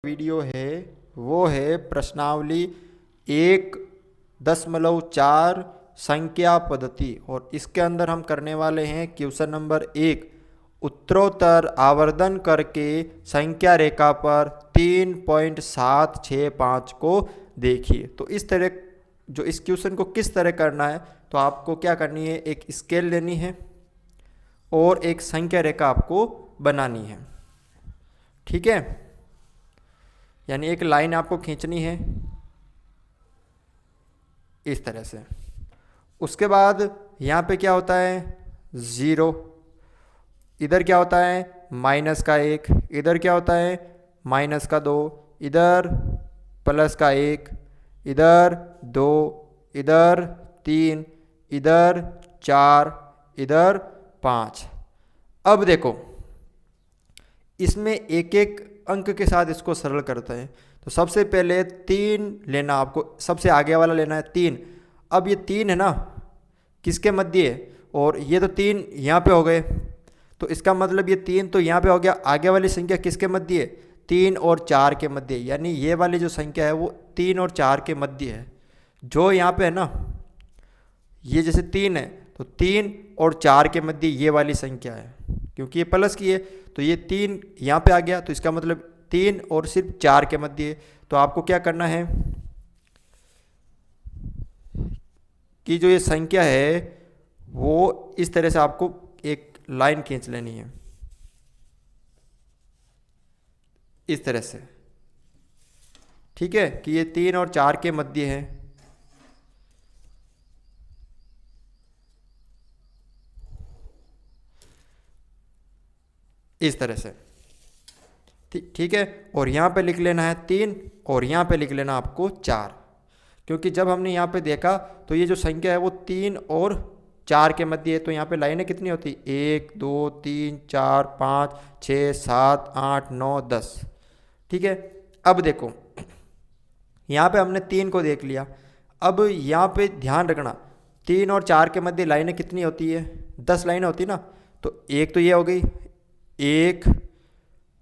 Video है वो है प्रश्नावली 1.4 संख्या पद्धति। और इसके अंदर हम करने वाले हैं क्वेश्चन नंबर 1, उत्तरोत्तर आवर्धन करके संख्या रेखा पर 3.765 को देखिए। तो इस तरह जो इस क्वेश्चन को किस तरह करना है, तो आपको क्या करनी है, एक स्केल लेनी है और एक संख्या रेखा आपको बनानी है। ठीक है, यानी एक लाइन आपको खींचनी है इस तरह से। उसके बाद यहाँ पे क्या होता है 0, इधर क्या होता है -1, इधर क्या होता है -2, इधर +1, इधर 2, इधर 3, इधर 4, इधर 5। अब देखो इसमें एक एक अंक के साथ इसको सरल करते हैं। तो सबसे पहले 3 लेना, आपको सबसे आगे वाला लेना है 3। अब ये 3 है ना, किसके मध्य है, और ये तो 3 यहाँ पे हो गए, तो इसका मतलब ये 3 तो यहाँ पे हो गया। आगे वाली संख्या किसके मध्य है, 3 और 4 के मध्य, यानी ये वाली जो संख्या है वो 3 और 4 के मध्य है। जो यहाँ पे है ना, ये जैसे 3 है तो 3 और 4 के मध्य ये वाली संख्या है, क्योंकि ये प्लस की है तो ये 3 यहाँ पे आ गया, तो इसका मतलब 3 और सिर्फ 4 के मध्य है। तो आपको क्या करना है कि जो ये संख्या है वो इस तरह से आपको एक लाइन खींच लेनी है इस तरह से। ठीक है, कि ये 3 और 4 के मध्य है। इस तरह से ठीक है, और यहाँ पे लिख लेना है 3 और यहाँ पे लिख लेना आपको 4, क्योंकि जब हमने यहाँ पे देखा तो ये जो संख्या है वो 3 और 4 के मध्य है। तो यहाँ पे लाइनें कितनी होती, 1 2 3 4 5 6 7 8 9 10। ठीक है, अब देखो यहाँ पे हमने 3 को देख लिया। अब यहाँ पे ध्यान रखना 3 और 4 के मध्य लाइनें कितनी होती है, 10 लाइनें होती है ना। तो एक तो ये हो गई, 1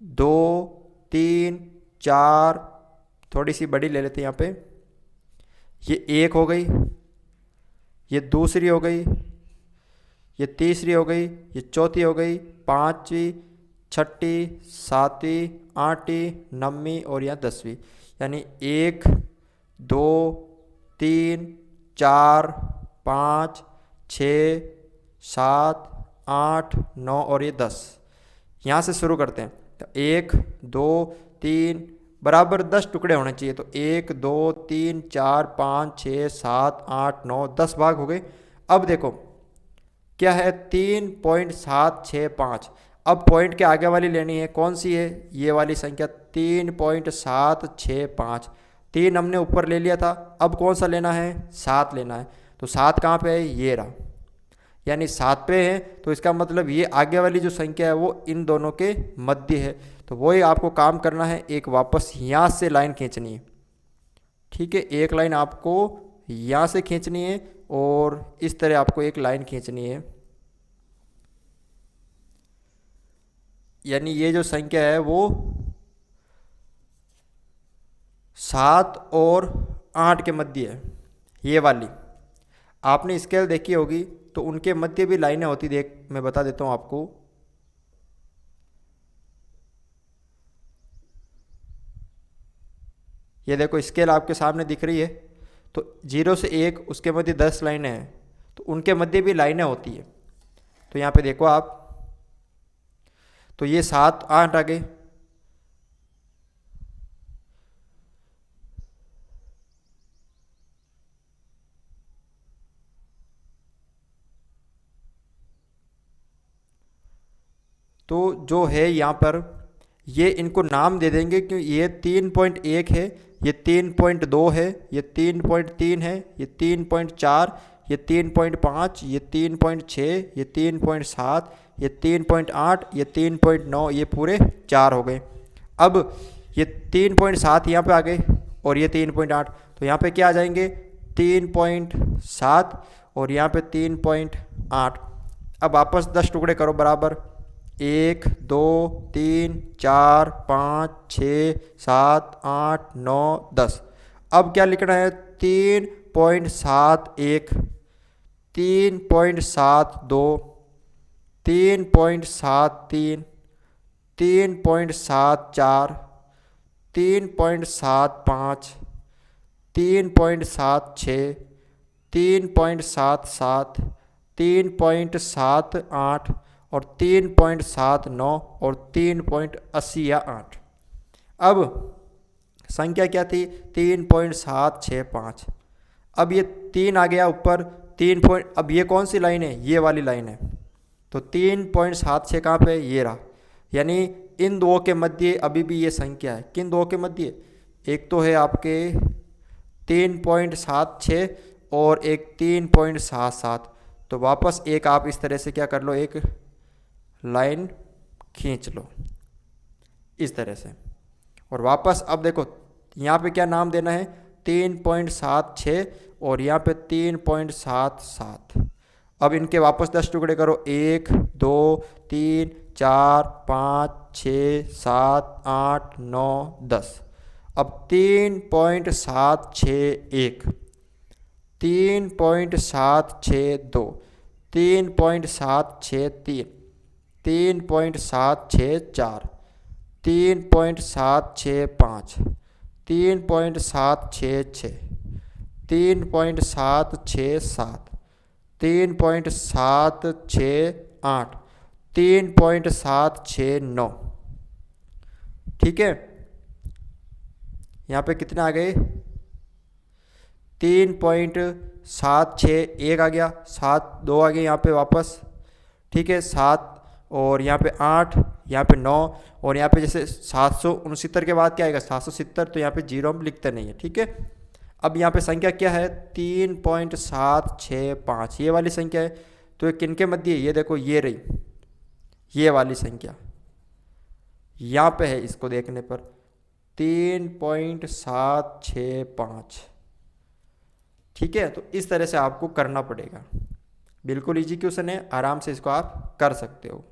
2 3 4, थोड़ी सी बड़ी ले लेते हैं यहाँ पे, ये 1 हो गई, ये दूसरी हो गई, ये तीसरी हो गई, ये चौथी हो गई, 5वीं 6ठी 7वीं 8वीं 9वीं और यहाँ 10वीं। यानी 1 2 3 4 5 6 7 8 9 और ये 10। यहाँ से शुरू करते हैं। तो 1 2 3 बराबर 10 टुकड़े होने चाहिए। तो 1 2 3 4 5 6 7 8 9 10 भाग हो गए। अब देखो क्या है 3.765। अब पॉइंट के आगे वाली लेनी है, कौन सी है, ये वाली संख्या 3.765। 3 हमने ऊपर ले लिया था, अब कौन सा लेना है, 7 लेना है। तो 7 कहाँ पे है, ये रहा, यानी 7 पे है। तो इसका मतलब ये आगे वाली जो संख्या है वो इन दोनों के मध्य है। तो वही आपको काम करना है, एक वापस यहाँ से लाइन खींचनी है। ठीक है, एक लाइन आपको यहाँ से खींचनी है और इस तरह आपको एक लाइन खींचनी है। यानी ये जो संख्या है वो 7 और 8 के मध्य है, ये वाली। आपने स्केल देखी होगी तो उनके मध्य भी लाइनें होती, देख मैं बता देता हूँ आपको। ये देखो स्केल आपके सामने दिख रही है, तो 0 से 1 उसके मध्य 10 लाइनें हैं, तो उनके मध्य भी लाइनें होती है। तो यहाँ पे देखो आप, तो ये 7 8 आ गए। तो जो है यहाँ पर ये इनको नाम दे देंगे, क्योंकि ये 3.1 है, ये 3.2 है, ये 3.3 है, ये 3.4, ये 3.5, ये 3.6, ये 3.7, ये 3.8, ये 3.9, ये पूरे 4 हो गए। अब ये 3.7 यहाँ पे आ गए और ये 3.8, तो यहाँ पे क्या आ जाएंगे 3.7 और यहाँ पे 3.8। अब वापस 10 टुकड़े करो बराबर, 1 2 3 4 5 6 7 8 9 10। अब क्या लिखना है? 3.71, 3.72, 3.73, 3.74, 3.75, 3.76, 3.77, 3.78 और 3.79 और 3.88। अब संख्या क्या थी? 3.765। अब ये 3 आ गया ऊपर, 3 अब ये कौन सी लाइन है? ये वाली लाइन है। तो 3.76 कहाँ पे? ये रहा। यानी इन दो के मध्य अभी भी ये संख्या है। किन दो के मध्य? एक तो है आपके 3.76 और एक 3.77। तो वापस एक आप इस तरह से क्या कर लो, एक लाइन खींच लो इस तरह से। और वापस अब देखो यहाँ पे क्या नाम देना है? 3.76 और यहाँ पे 3.77। अब इनके वापस 10 टुकड़े करो। 1 2 3 4 5 6 7 8 9 10। अब 3.761, 3.762, 3.763, 3.764, 3.765, 3.766, 3.767, 3.768, 3.769। ठीक है, यहाँ पे कितने आ गए? 3.761 आ गया, 7 2 आ गए यहाँ पे वापस। ठीक है, 7 और यहाँ पे 8, यहाँ पे 9 और यहाँ पे जैसे 769 के बाद क्या आएगा? 770। तो यहाँ पे जीरो हम लिखते नहीं है। ठीक है, अब यहाँ पे संख्या क्या है? 3.765, ये वाली संख्या है। तो ये किन के मध्य है? ये देखो, ये रही ये वाली संख्या यहाँ पे है। इसको देखने पर 3.765। ठीक है, तो इस तरह से आपको करना पड़ेगा। बिल्कुल इजी क्वेश्चन है, आराम से इसको आप कर सकते हो।